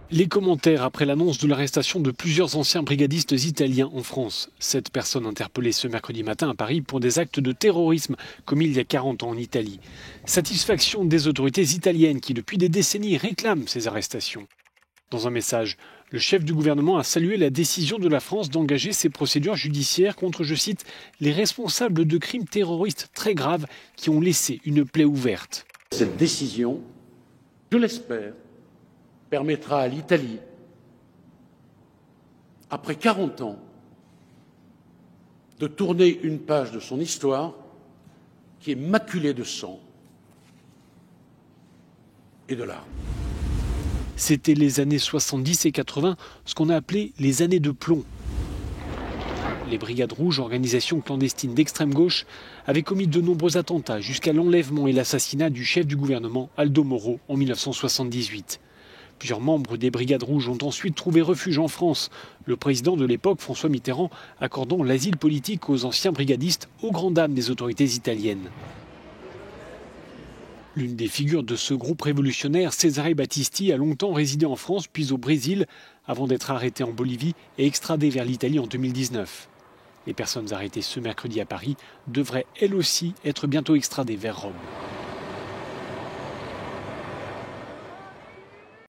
Les commentaires après l'annonce de l'arrestation de plusieurs anciens brigadistes italiens en France. 7 personnes interpellées ce mercredi matin à Paris pour des actes de terrorisme commis il y a 40 ans en Italie. Satisfaction des autorités italiennes qui depuis des décennies réclament ces arrestations. Dans un message, le chef du gouvernement a salué la décision de la France d'engager ces procédures judiciaires contre, je cite, les responsables de crimes terroristes très graves qui ont laissé une plaie ouverte. Cette décision, je l'espère, permettra à l'Italie, après 40 ans, de tourner une page de son histoire qui est maculée de sang et de larmes. C'était les années 70 et 80, ce qu'on a appelé les années de plomb. Les Brigades Rouges, organisation clandestine d'extrême gauche, avaient commis de nombreux attentats jusqu'à l'enlèvement et l'assassinat du chef du gouvernement, Aldo Moro, en 1978. Plusieurs membres des Brigades Rouges ont ensuite trouvé refuge en France, le président de l'époque, François Mitterrand, accordant l'asile politique aux anciens brigadistes aux grandes dames des autorités italiennes. L'une des figures de ce groupe révolutionnaire, Cesare Battisti, a longtemps résidé en France puis au Brésil, avant d'être arrêté en Bolivie et extradé vers l'Italie en 2019. Les personnes arrêtées ce mercredi à Paris devraient elles aussi être bientôt extradées vers Rome.